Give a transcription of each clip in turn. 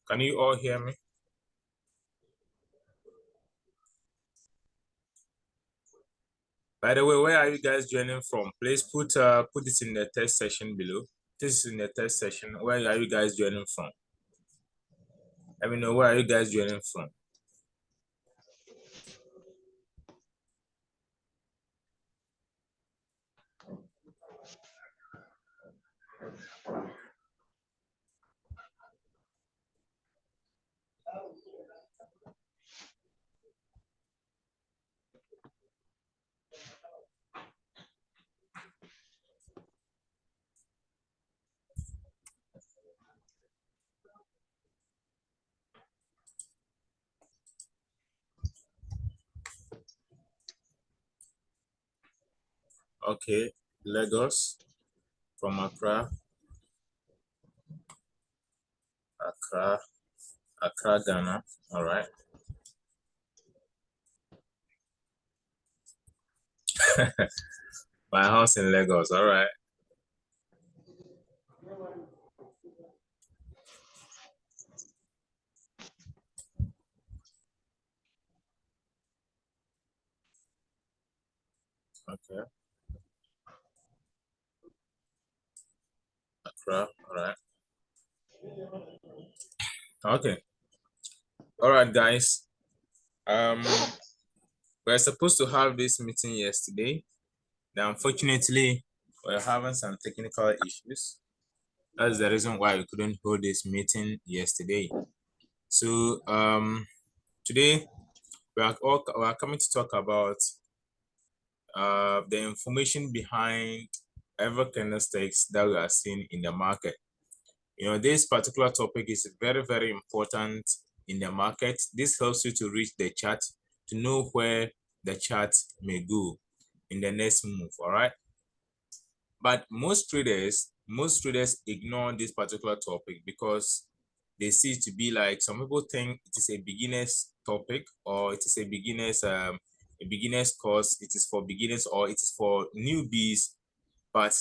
Can you all hear me? By the way, where are you guys joining from? Please put this in the text section below. This is in the text section. Where are you guys joining from? Let me know where are you guys joining from. Okay, Lagos, from Accra, Accra, Ghana. All right. My house in Lagos. All right. Okay, Accra. All right. Okay. All right, guys. We're supposed to have this meeting yesterday. Now, unfortunately, we're having some technical issues. That's the reason why we couldn't hold this meeting yesterday. So today we are coming to talk about the information behind every candlesticks that we are seeing in the market. You know, this particular topic is very, very important in the market. This helps you to reach the chart, to know where the chart may go in the next move. All right. But most traders ignore this particular topic because they see it to be like, some people think it is a beginner's topic, or it is a beginner's course, it is for beginners, or it is for newbies, but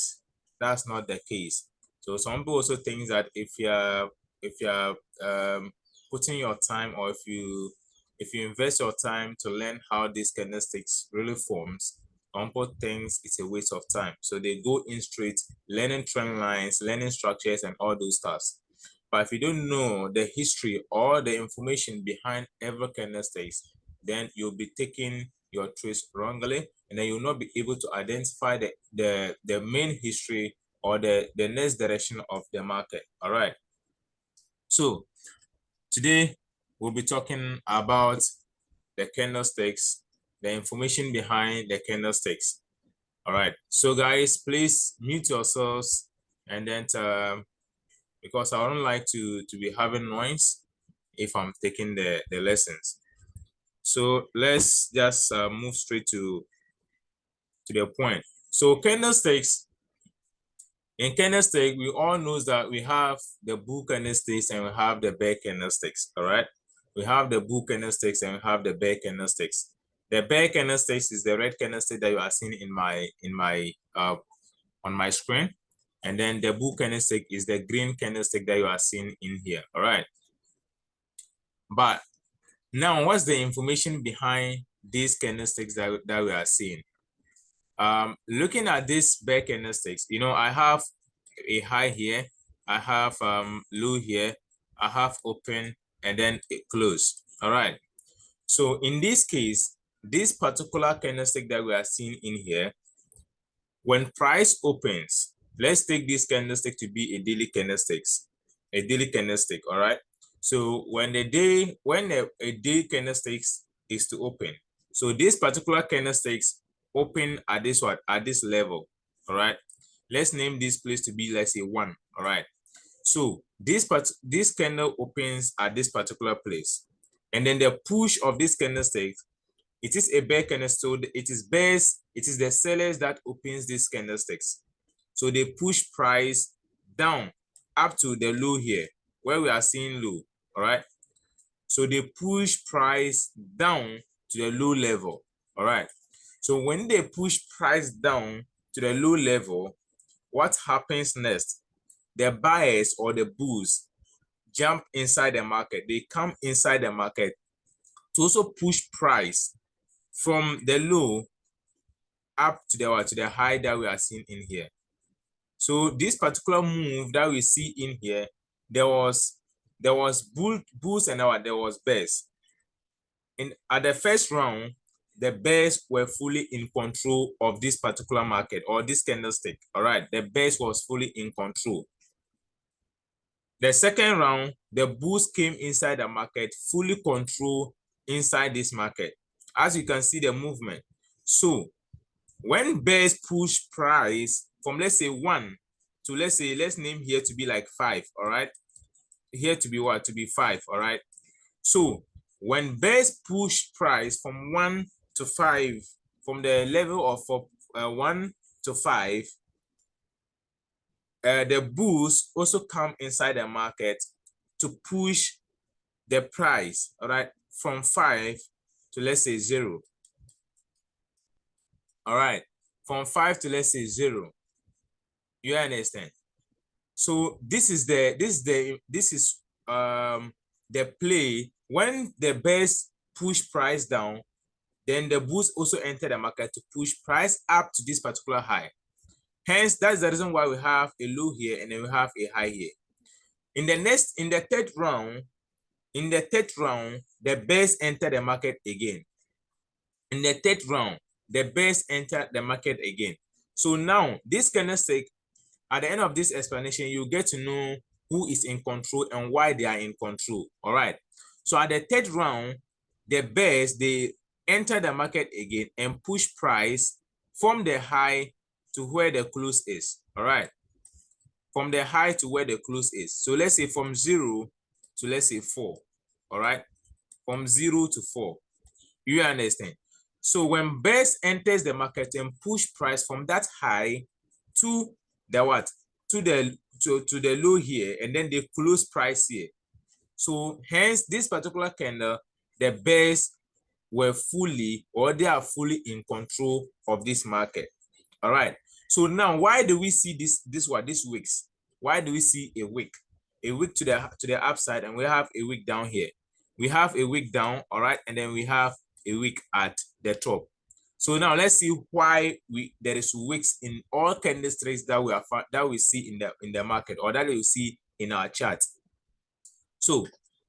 that's not the case. So some people also think that if you're putting your time, or if you invest your time to learn how this candlesticks really forms, some people think it's a waste of time. So they go in straight, learning trend lines, learning structures, and all those stuff. But if you don't know the history or the information behind every candlesticks, then you'll be taking your trades wrongly, and then you'll not be able to identify the main history or the next direction of the market. All right. So today we'll be talking about the candlesticks, the information behind the candlesticks. All right. So guys, please mute yourselves, and then because I don't like to be having noise if I'm taking the lessons. So let's just move straight to the point. So candlesticks, in candlestick, we all know that we have the bull candlesticks and we have the bear candlesticks. All right, we have the bull candlesticks and we have the bear candlesticks. The bear candlesticks is the red candlestick that you are seeing in my on my screen, and then the bull candlestick is the green candlestick that you are seeing in here. All right, but now what's the information behind these candlesticks that we are seeing? Looking at this bear candlesticks, you know, I have a high here, I have low here, I have open, and then a close. All right. So in this case, this particular candlestick that we are seeing in here, when price opens, let's take this candlestick to be a daily candlestick. All right. So when a day candlestick is to open, so this particular candlesticks open at this level. All right. Let's name this place to be, let's say, 1. All right. So this candle opens at this particular place, and then the push of this candlestick, it is a bear candlestick. So it is bears, it is the sellers that opens these candlesticks. So they push price down up to the low here, where we are seeing low. All right. So they push price down to the low level. All right. So when they push price down to the low level, what happens next? The buyers or the bulls jump inside the market. They come inside the market to also push price from the low up to the high that we are seeing in here. So this particular move that we see in here, there was bulls and there was bears. At the first round, the bears were fully in control of this particular market or this candlestick. All right, the bears was fully in control. The second round, the bulls came inside the market, fully control inside this market. As you can see the movement. So when bears push price from, let's say, 1 to, let's name here to be like 5, all right? Here to be what? To be 5, all right? So when bears push price from 1 to 5, from the level of 1 to 5, the bulls also come inside the market to push the price, all right, from 5 to, let's say, 0. All right, from 5 to, let's say, 0. You understand? So this is the play. When the bears push price down, then the bulls also enter the market to push price up to this particular high. Hence, that's the reason why we have a low here and then we have a high here. In the third round, the bears enter the market again. In the third round, the bears enter the market again. So now this candlestick, at the end of this explanation, you get to know who is in control and why they are in control. All right. So at the third round, the bears, they enter the market again and push price from the high to where the close is. All right. From the high to where the close is. So let's say from 0 to, let's say, 4. All right. From 0 to 4. You understand? So when bears enters the market and push price from that high to the what? To the low here, and then they close price here. So hence this particular candle, the bears were fully, or they are fully in control of this market. All right. So now, why do we see this wicks? Why do we see a wick? A wick to the upside, and we have a wick down here. We have a wick down, all right, and then we have a wick at the top. So now let's see why there is wicks in all candlesticks that we see in the market, or that you see in our chart. So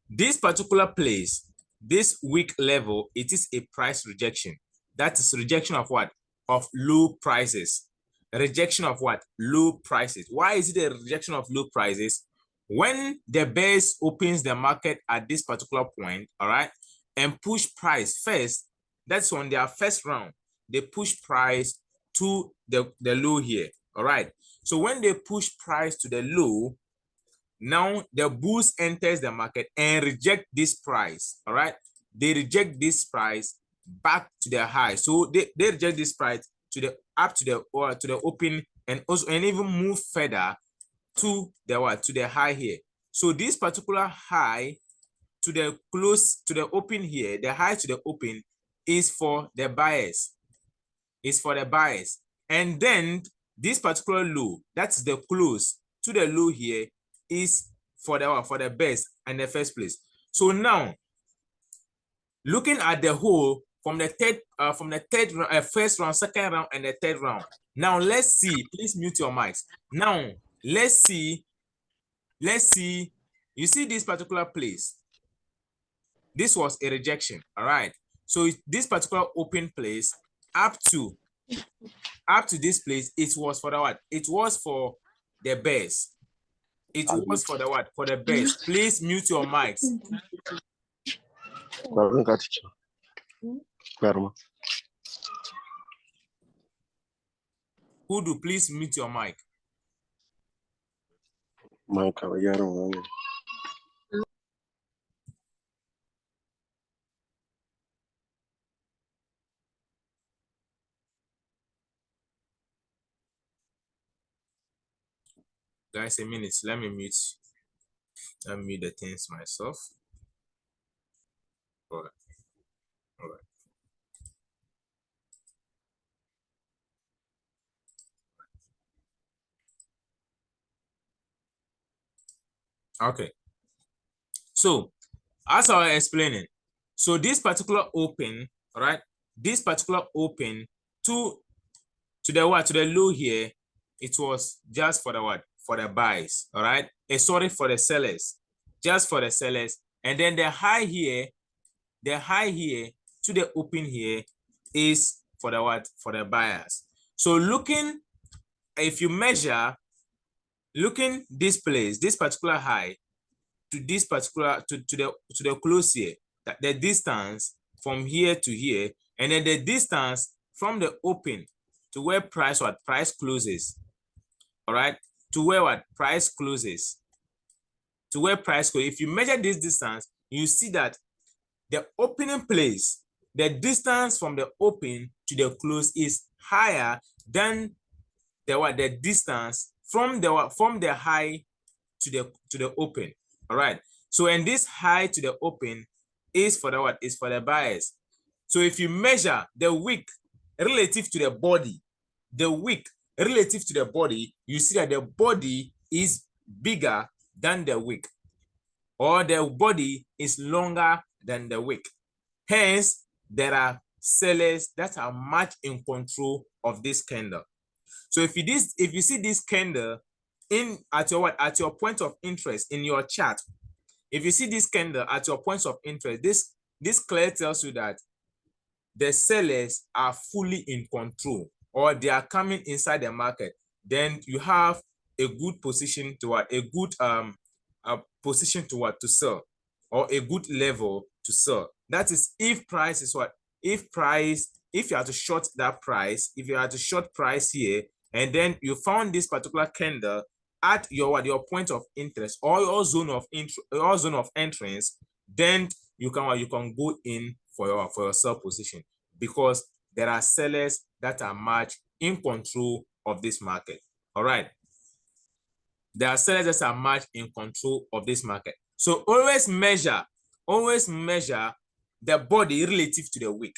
this particular place, this wick level, it is a price rejection. That is rejection of what? Of low prices. Rejection of what? Low prices. Why is it a rejection of low prices? When the bears opens the market at this particular point, all right, and push price first, that's on their first round. They push price to the low here, all right. So when they push price to the low, now the bulls enters the market and reject this price, all right. They reject this price back to the high. So they reject this price to the up to the open, and also and even move further to the what? To the high here. So this particular high to the close to the open here, the high to the open is for the buyers. Is for the buyers. And then this particular low, that's the close to the low here, is for the bears in the first place. So now, looking at the whole from the first round, second round, and the third round. Now let's see. Please mute your mics. Now let's see. You see this particular place. This was a rejection. All right. So this particular open place up to this place, it was for the what? It was for the bears. It was for the what? For the bears. Please mute your mics. Who do please mute your mic? Guys, a minute. Let me mute the things myself. All right. All right. Okay. So as I was explaining, so this particular open, all right, this particular open to the what, to the low here, it was just for the what, for the buys, all right, sorry, for the sellers, just for the sellers. And then the high here, to the open here is for the what, for the buyers. So looking, if you measure, looking this place, this particular high to this particular to the close here, that the distance from here to here, and then the distance from the open to where price closes, all right, to where what price closes, to where price closes. If you measure this distance, you see that the opening place, the distance from the open to the close is higher than the distance from the high to the open. All right. So, and this high to the open is for the what? Is for the buyers. So if you measure the wick relative to the body, you see that the body is bigger than the wick, or the body is longer than the wick. Hence, there are sellers that are much in control of this candle. So if you see this candle at your point of interest in your chart, if you see this candle at your points of interest, this clearly tells you that the sellers are fully in control, or they are coming inside the market. Then you have a good position to a good position to sell, or a good level to sell. That is if price is what, if you have to short that price, if you have to short price here, and then you found this particular candle at your point of interest, or your zone of entrance, then you can go in for your sell position, because there are sellers that are much in control of this market. All right, there are sellers that are much in control of this market. So always measure the body relative to the wick.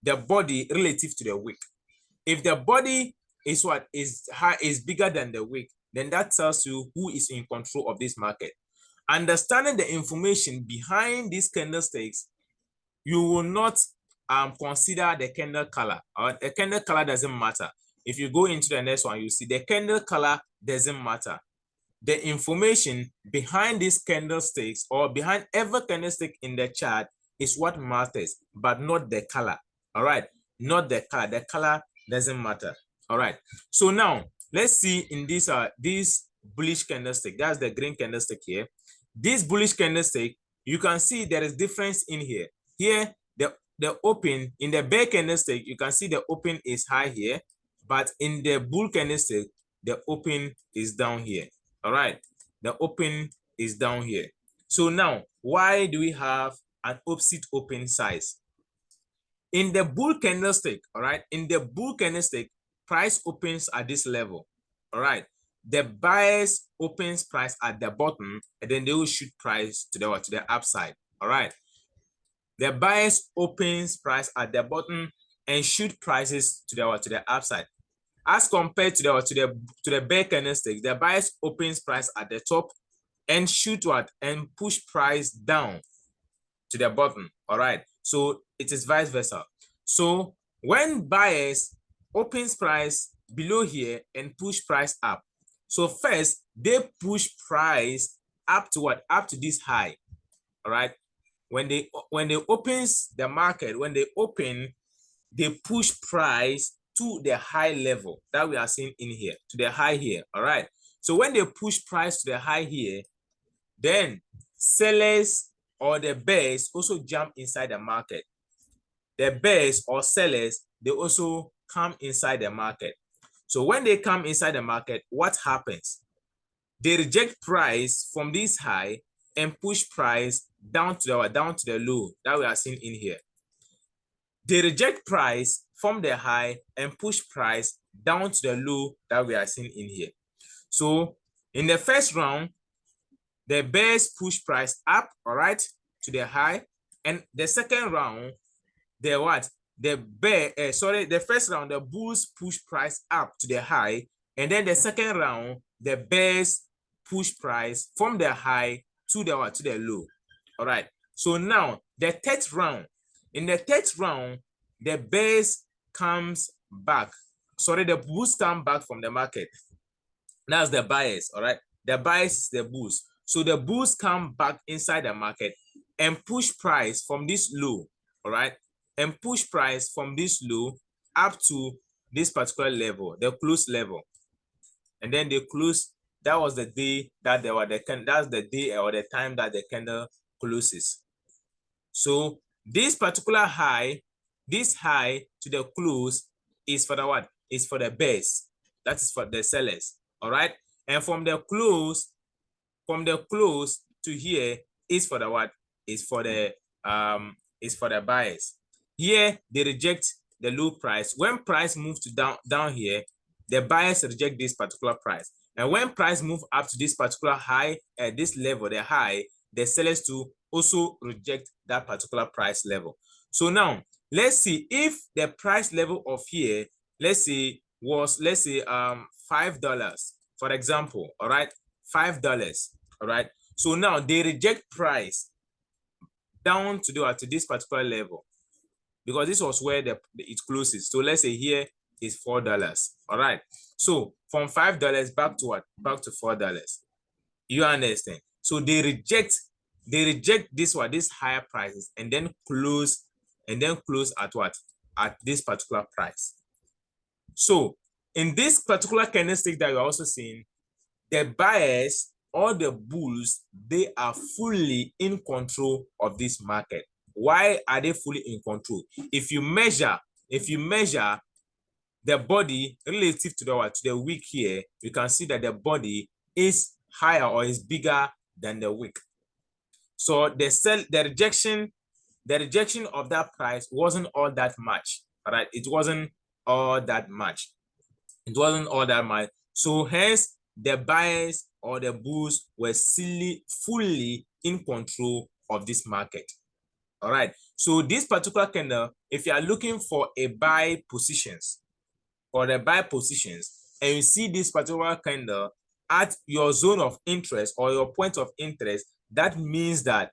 The body relative to the wick. If the body is bigger than the wick, then that tells you who is in control of this market. Understanding the information behind these candlesticks, you will not consider the candle color. The candle color doesn't matter. If you go into the next one, you see the candle color doesn't matter. The information behind these candlesticks, or behind every candlestick in the chart, is what matters, but not the color. All right, not the color. The color doesn't matter. All right. So now let's see in this bullish candlestick. That's the green candlestick here. This bullish candlestick, you can see there is difference in here. Here, the open in the bear candlestick, you can see the open is high here, but in the bull candlestick, the open is down here. All right, the open is down here. So now, why do we have an opposite open size? In the bull candlestick, all right, in the bull candlestick, price opens at this level. All right, the buyers opens price at the bottom, and then they will shoot price to the upside. All right, the buyers opens price at the bottom and shoot prices to the upside. As compared to the bear candlestick, the buyers opens price at the top and shoot and push price down to the bottom. All right, so it is vice versa. So when buyers opens price below here and push price up, so first they push price up to what? Up to this high. All right, when they opens the market, when they open, they push price to the high level that we are seeing in here, to the high here. All right, so when they push price to the high here, then sellers or the bears also jump inside the market. The bears or sellers, they also come inside the market. So when they come inside the market, what happens? They reject price from this high and push price down to the low that we are seeing in here. They reject price from the high and push price down to the low that we are seeing in here. So in the first round, the bears push price up, all right, to the high, and the second round, the first round, the bulls push price up to the high, and then the second round, the bears push price from the high to the what? To the low. All right. So now the third round. In the third round, the bears comes back. Sorry, the bulls come back from the market. That's the buyers. All right. The buyers is the bulls. So the bulls come back inside the market and push price from this low. All right. And push price from this low up to this particular level, the close level. And then they close. That was the day that they were that's the day or the time that the candle closes. So this particular high, this high to the close is for the what? Is for the bears. That is for the sellers. All right. And from the close to here is for the what? Is for the buyers. Here they reject the low price. When price moves to down here, the buyers reject this particular price. And when price move up to this particular high, this level, the high, the sellers to also reject that particular price level. So now let's see if the price level of here, let's say $5, for example. All right, $5. All right. So now they reject price down to this particular level, because this was where it closes. So let's say here is $4. All right. So from $5 back to what? Back to $4. You understand? So they reject this one, these higher prices, and then close at what? At this particular price. So in this particular candlestick that you're also seeing, the buyers or the bulls, they are fully in control of this market. Why are they fully in control? If you measure the body relative to the wick here, you can see that the body is higher or is bigger than the wick. So the rejection of that price wasn't all that much. All right, it wasn't all that much. So hence the buyers or the bulls were fully in control of this market. All right. So this particular candle, if you are looking for a buy positions and you see this particular candle at your zone of interest or your point of interest, that means that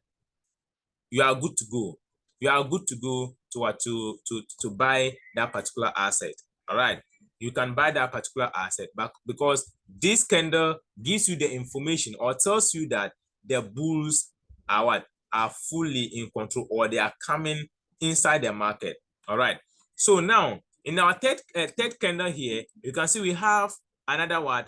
you are good to go. You are good to go to buy that particular asset. All right. You can buy that particular asset back because this candle gives you the information or tells you that the bulls are fully in control, or they are coming inside the market. All right. So now in our third candle here, you can see we have another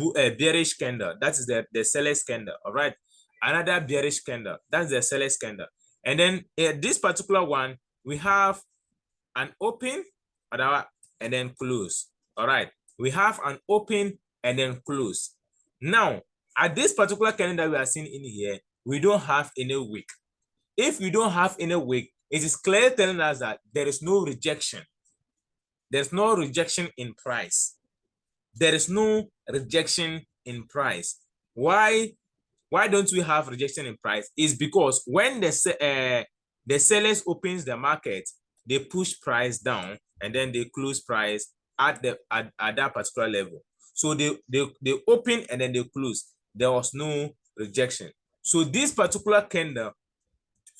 bearish candle. That is the seller's candle. All right. Another bearish candle. That's the seller's candle. And then this particular one, we have an open and then close. All right. We have an open and then close. Now, at this particular candle that we are seeing in here, we don't have any wick. If we don't have any wick, it is clear telling us that there is no rejection. There's no rejection in price. There is no rejection in price. Why don't we have rejection in price? Is because when the sellers opens the market, they push price down and then they close price at that particular level. So they open and then they close. There was no rejection. So this particular candle,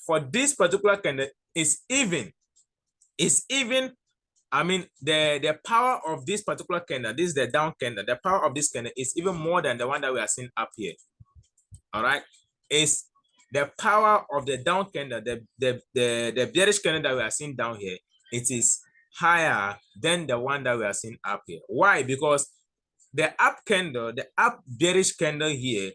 for this particular candle is even. I mean, the power of this particular candle, this is the down candle. The power of this candle is even more than the one that we are seeing up here. All right, is the power of the down candle, the bearish candle that we are seeing down here. It is higher than the one that we are seeing up here. Why? Because the up candle, the up bearish candle here,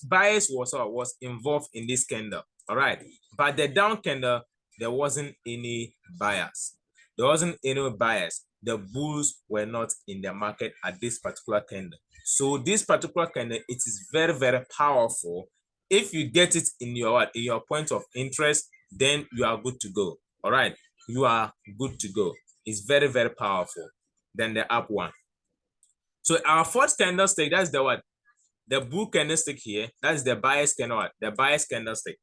buyers was involved in this candle. All right, but the down candle, there wasn't any buyers. There wasn't any buyers. The bulls were not in the market at this particular candle. So this particular candle, it is very, very powerful. If you get it in your point of interest, then you are good to go. All right, you are good to go. It's very, very powerful. Then the up one. So our fourth candlestick, that's the bull candlestick here. That's the buyer's candle. The buyer's candlestick.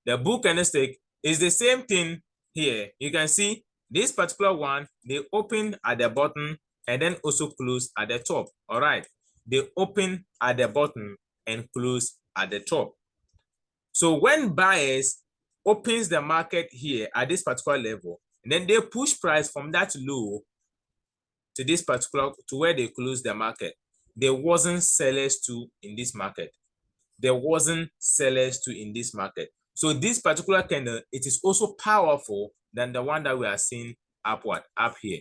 The bull candlestick is the same thing here. You can see this particular one, they open at the bottom and then also close at the top. All right. they open at the bottom and close at the top. So when buyers opens the market here at this particular level, and then they push price from that low to this particular, to where they close the market, there wasn't sellers to in this market. There wasn't sellers to in this market. So this particular candle, it is also powerful than the one that we are seeing upward, up here.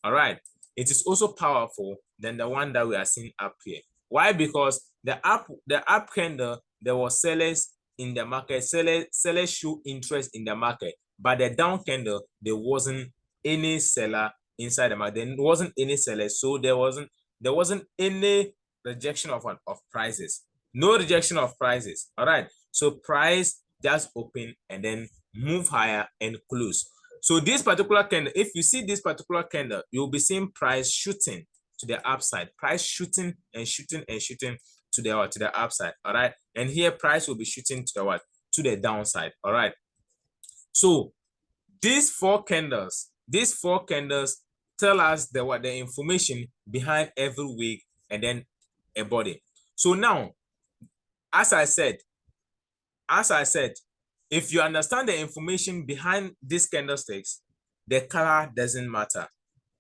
All right. It is also powerful than the one that we are seeing up here. Why? Because the up candle, there was sellers in the market. Sellers show interest in the market, but the down candle, there wasn't any seller inside the market. There wasn't any seller, so there wasn't any rejection of prices. No rejection of prices. All right. So price just open and then move higher and close. So this particular candle, if you see this particular candle, you'll be seeing price shooting to the upside, price shooting and shooting and shooting to the upside. All right. And here price will be shooting to the what? To the downside. All right. So these four candles tell us the information behind every wick and then a body. So now, as I said, if you understand the information behind these candlesticks, the color doesn't matter.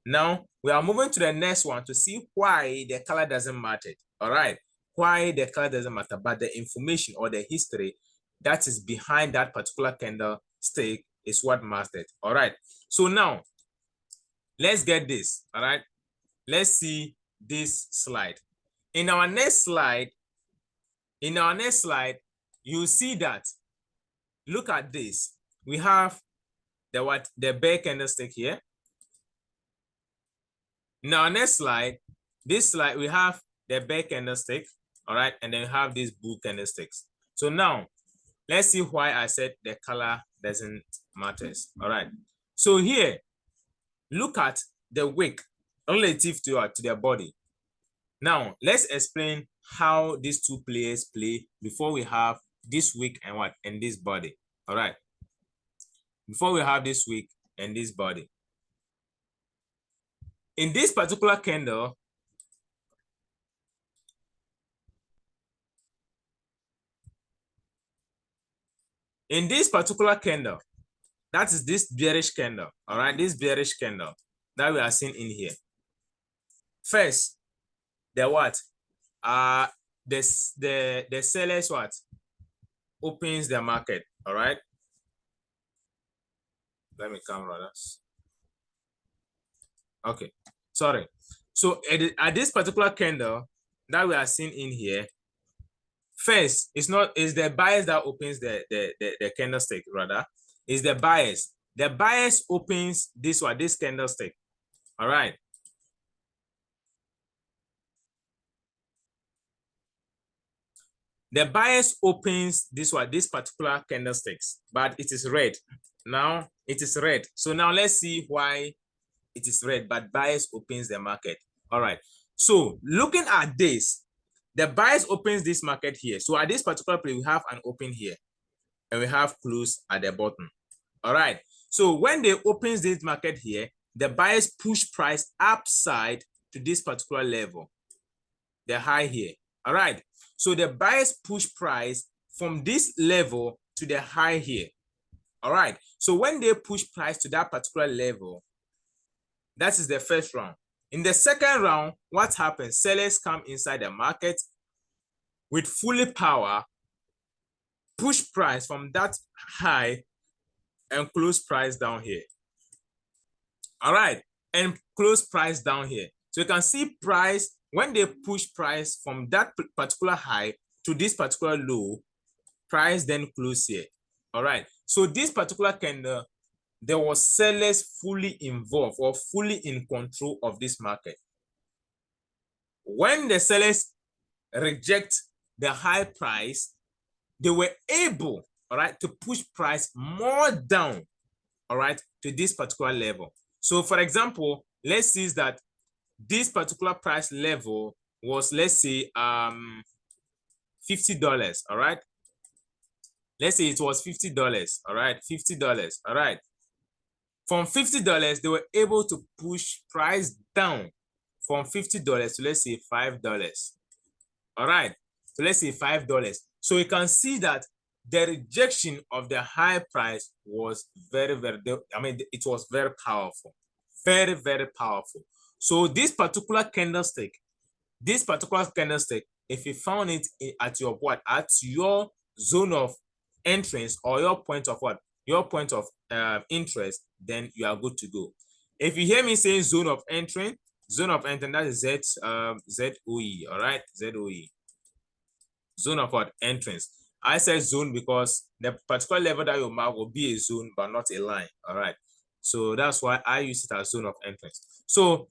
Now, we are moving to the next one to see why the color doesn't matter. All right. Why the color doesn't matter, but the information or the history that is behind that particular candlestick is what matters. All right. So now, let's get this. All right. Let's see this slide. In our next slide, you see that. Look at this. We have the bear candlestick here. Now, next slide, this slide, we have the bear candlestick, all right, and then we have these bull candlesticks. So now, let's see why I said the color doesn't matter, all right. So here, look at the wick relative to their body. Now, let's explain how these two players play before we have this wick and this body, all right. Before we have this wick and this body. In this particular candle, that is this bearish candle, all right, this bearish candle that we are seeing in here. First, the sellers opens the market, all right. Let me come rather. Okay, sorry. So at this particular candle that we are seeing in here, first, it's the buyers that opens the candlestick, rather. It's the buyers. The buyers opens this candlestick. All right. The buyers opens this particular candlesticks, but it is red. Now it is red. So now let's see why it is red, but buyers opens the market. All right. So looking at this, the buyers opens this market here. So at this particular place, we have an open here and we have close at the bottom. All right. So when they opens this market here, the buyers push price upside to this particular level, the high here. All right. So the buyers push price from this level to the high here. All right. So when they push price to that particular level, that is the first round. In the second round, what happens? Sellers come inside the market with fully power, push price from that high and close price down here. All right. And close price down here. So you can see price, when they push price from that particular high to this particular low, price then close here. All right. So this particular candle, there was sellers fully involved or fully in control of this market. When the sellers reject the high price, they were able, all right, to push price more down, all right, to this particular level. So for example, let's see that this particular price level was, let's say, $50, all right. Let's say it was $50, all right, $50, all right. From $50, they were able to push price down from $50 to, let's say, $5. All right, so let's say $5. So you can see that the rejection of the high price was very, very, I mean, it was very powerful, very, very powerful. So this particular candlestick, if you found it at your what, at your zone of entrance, or your point of what, your point of interest, then you are good to go. If you hear me saying zone of entrance, that is ZOE. All right, ZOE, zone of what, entrance. I said zone because the particular level that you mark will be a zone but not a line. All right, so that's why I use it as zone of entrance. So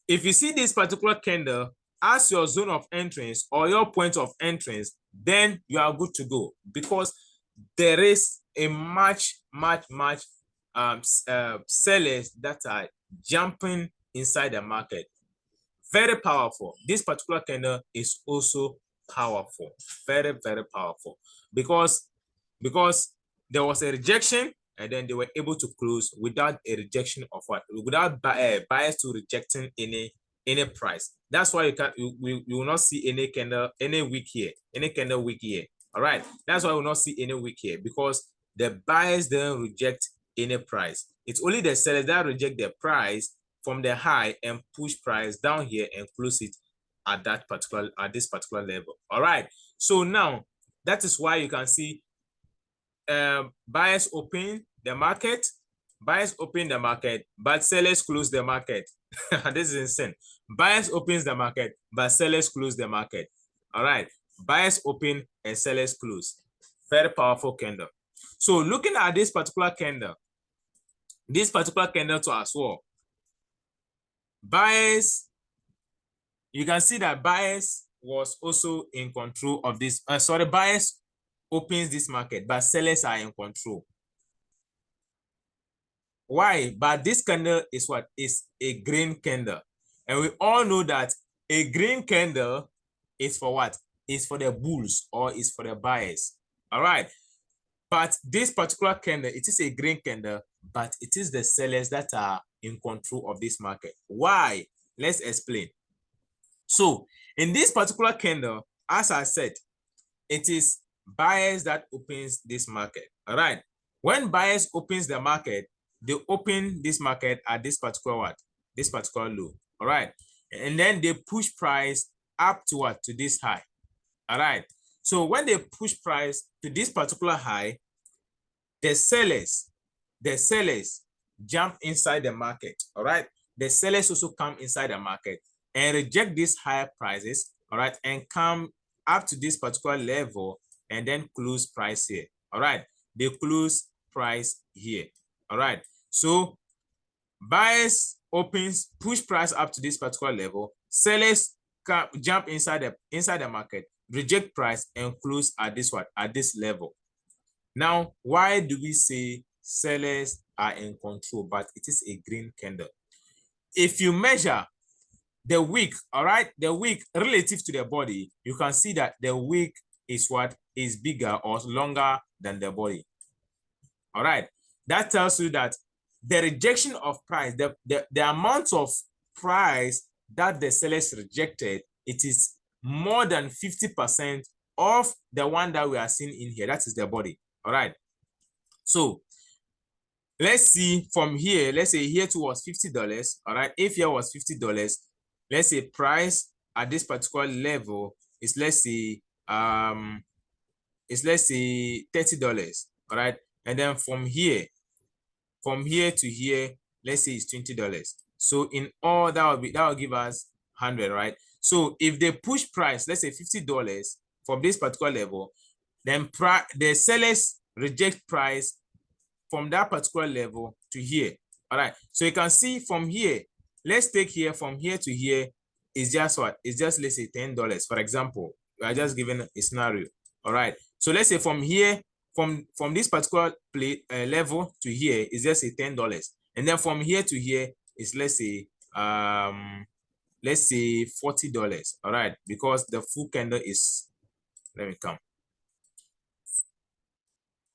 if you see this particular candle as your zone of entrance or your point of entrance, then you are good to go, because there is a much sellers that are jumping inside the market. Very powerful. This particular candle is also powerful, very, very powerful, because there was a rejection, and then they were able to close without a rejection of what, without buyers to rejecting any price. That's why you will not see any candle, any wick here, any candle wick here. All right, that's why we will not see any wick here, because the buyers don't reject any price. It's only the sellers that reject the price from the high and push price down here and close it at this particular level. All right, so now that is why you can see buyers open the market, but sellers close the market. This is insane. Buyers opens the market, but sellers close the market. All right, buyers open and sellers close. Very powerful candle. So looking at this particular candle too as well, buyers, you can see that buyers was also in control of this. Buyers opens this market, but sellers are in control. Why? But this candle is what? Is a green candle. And we all know that a green candle is for what? Is for the bulls, or is for the buyers. All right. But this particular candle, it is a green candle, but it is the sellers that are in control of this market. Why? Let's explain. So in this particular candle, as I said, it is buyers that opens this market. All right. When buyers opens the market, they open this market at this particular what? This particular low. All right. And then they push price up to what? To this high. All right. So when they push price to this particular high, the sellers jump inside the market. All right. The sellers also come inside the market and reject these higher prices. All right. And come up to this particular level and then close price here. All right. They close price here. All right. So buyers opens, push price up to this particular level. Sellers jump inside the market, reject price, and close at this what? At this level. Now, why do we say sellers are in control, but it is a green candle? If you measure the wick, all right, the wick relative to the body, you can see that the wick is what? Is bigger or longer than the body. All right, that tells you that the rejection of price, the amount of price that the sellers rejected, it is more than 50% of the one that we are seeing in here. That is the body. All right. So let's see from here. Let's say here too was $50. All right. If here was $50, let's say price at this particular level is, let's say $30. All right. And then from here to here, let's say it's $20. So in all, that will give us 100, right? So if they push price, let's say $50 from this particular level, then the sellers reject price from that particular level to here. All right. So you can see from here, let's take here from here to here is just what? It's just, let's say, $10. For example, we are just given a scenario. All right. So let's say from here, from this particular level to here is just a $10. And then from here to here is, let's say $40. All right. Because the full candle is, let me come.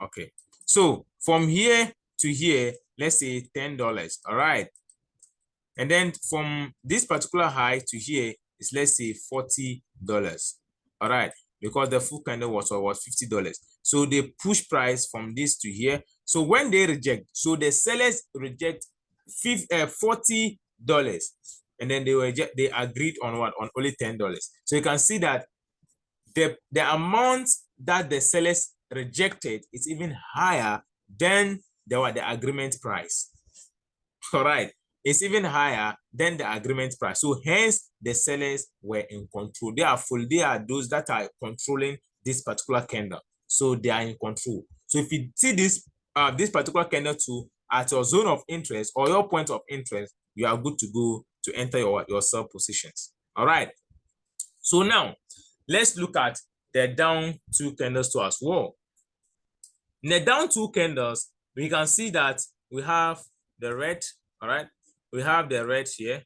Okay. So from here to here, let's say $10. All right. And then from this particular high to here is, let's say, $40. All right, because the full candle was $50. So they push price from this to here. So when they reject, so the sellers reject $40, and then they agreed on what? On only $10. So you can see that the amount that the sellers rejected is even higher than the agreement price. All right, it's even higher than the agreement price. So hence the sellers were in control. They are those that are controlling this particular candle. So they are in control. So if you see this particular candle too at your zone of interest or your point of interest, you are good to go to enter your sell positions. All right. So now let's look at the down two candles too as well. In the down two candles, we can see that we have the red. All right, we have the red here.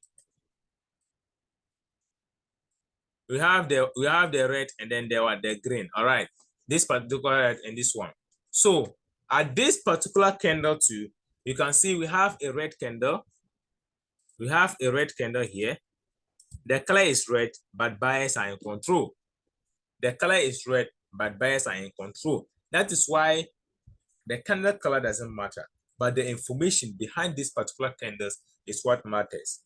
We have the red, and then there were the green. All right, this particular red and this one. So at this particular candle too, you can see we have a red candle. We have a red candle here. The color is red, but buyers are in control. The color is red, but buyers are in control. That is why the candle color doesn't matter, but the information behind these particular candles is what matters.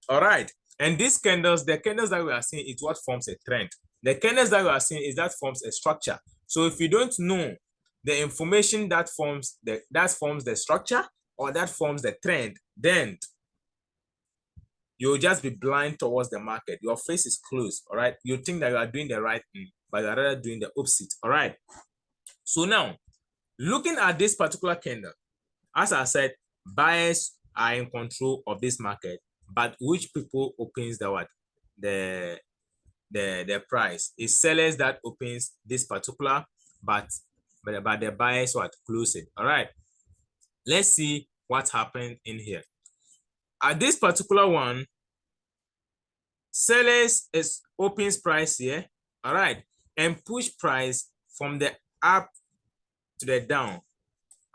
All right, and these candles, the candles that we are seeing, is what forms a trend. The candles that we are seeing is that forms a structure. So if you don't know the information that forms the structure or that forms the trend, then you'll just be blind towards the market. Your face is closed. All right, you think that you are doing the right thing, but you're rather doing the opposite. All right, so now looking at this particular candle, as I said, buyers are in control of this market, but which people opens the price? It's sellers that opens this particular, but the buyers close it. All right, let's see what happened in here. At this particular one, sellers opens price here. All right, and push price from the up to the down.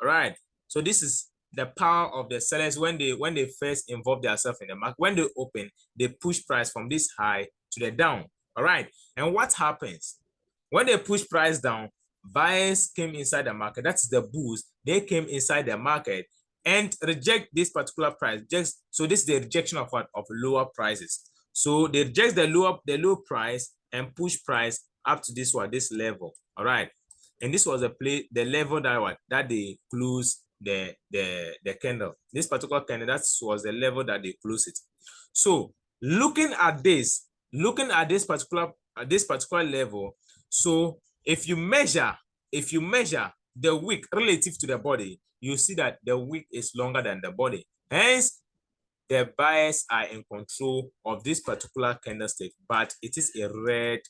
All right, so this is the power of the sellers when they first involve themselves in the market. When they open, they push price from this high to the down. All right, and what happens when they push price down? Buyers came inside the market. That's the bulls. They came inside the market and reject this particular price. So this is the rejection of what? Of lower prices. So they reject the low price and push price up to this level. All right, and this was the level that they close the candle. This particular candle, that was the level that they close it. So looking at this particular level, so if you measure the wick relative to the body, you see that the wick is longer than the body. Hence, the buyers are in control of this particular candlestick, but it is a red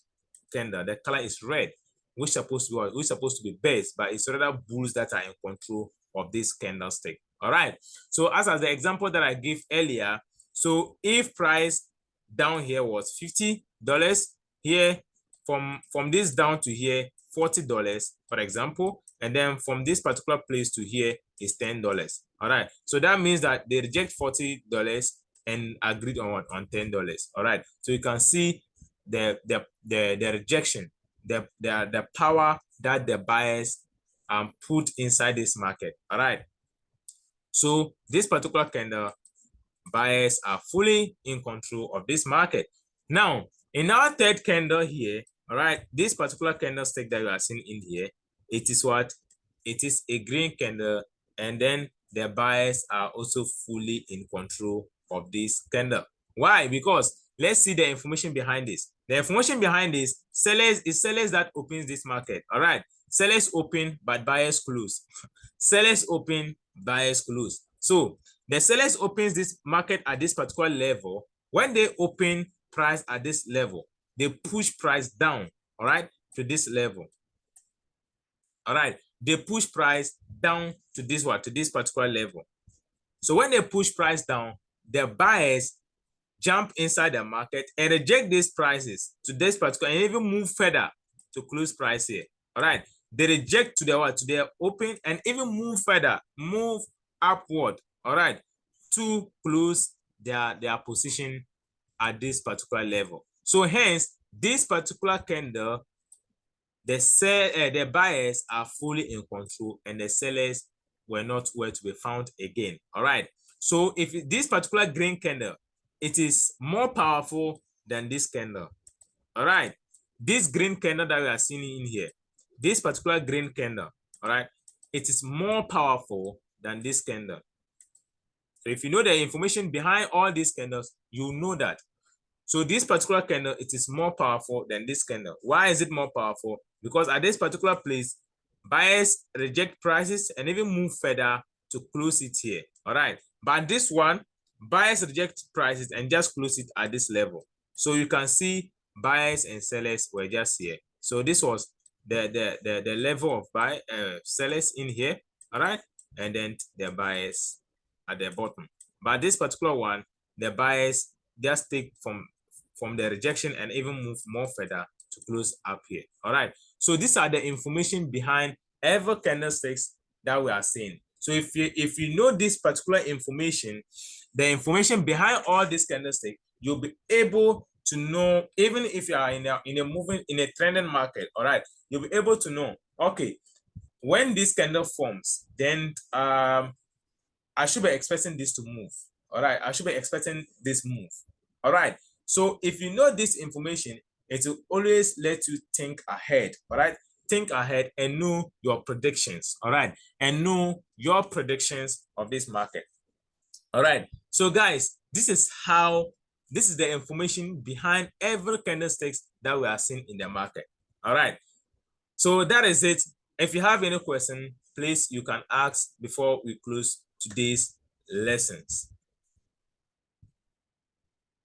candle. The color is red, which is supposed to be bears, but it's rather bulls that are in control of this candlestick. All right. So as the example that I gave earlier, so if price down here was $50, here from this down to here $40, for example, and then from this particular place to here is $10. All right, so that means that they reject $40 and agreed on $10. All right, so you can see the rejection, the power that the buyers put inside this market. All right, so this particular candle, buyers are fully in control of this market. Now, in our third candle here, all right, this particular candlestick that you are seeing in here, it is what? It is a green candle, and then the buyers are also fully in control of this candle. Why? Because let's see the information behind this. The information behind this, sellers that opens this market. All right, sellers open, but buyers close. Sellers open, buyers close. So the sellers opens this market at this particular level. When they open price at this level, they push price down, all right, to this level. All right, they push price down to this particular level. So when they push price down, the buyers jump inside the market and reject these prices to this particular, and even move further to close price here. All right, they reject to their open and even move further, move upward, all right, to close their position at this particular level. So hence, this particular candle, the buyers are fully in control and the sellers were not where to be found again. All right. So if this particular green candle, it is more powerful than this candle. All right. This green candle that we are seeing in here, this particular green candle, all right, it is more powerful than this candle. So if you know the information behind all these candles, you know that. So this particular candle, it is more powerful than this candle. Why is it more powerful? Because at this particular place, buyers reject prices and even move further to close it here. All right. But this one, buyers reject prices and just close it at this level. So you can see buyers and sellers were just here. So this was the level of sellers in here. All right. And then the buyers at the bottom. But this particular one, the buyers just take from the rejection and even move more further to close up here. All right. So these are the information behind every candlesticks that we are seeing. So if you know this particular information, the information behind all these candlesticks, you'll be able to know, even if you are in a trending market. All right, you'll be able to know, okay, when this candle forms, then I should be expecting this to move. All right, I should be expecting this move. All right. So if you know this information, it will always let you think ahead. All right, think ahead and know your predictions. All right, and know your predictions of this market. All right. So guys, this is the information behind every candlesticks that we are seeing in the market. All right. So that is it. If you have any question, please you can ask before we close today's lessons.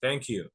Thank you.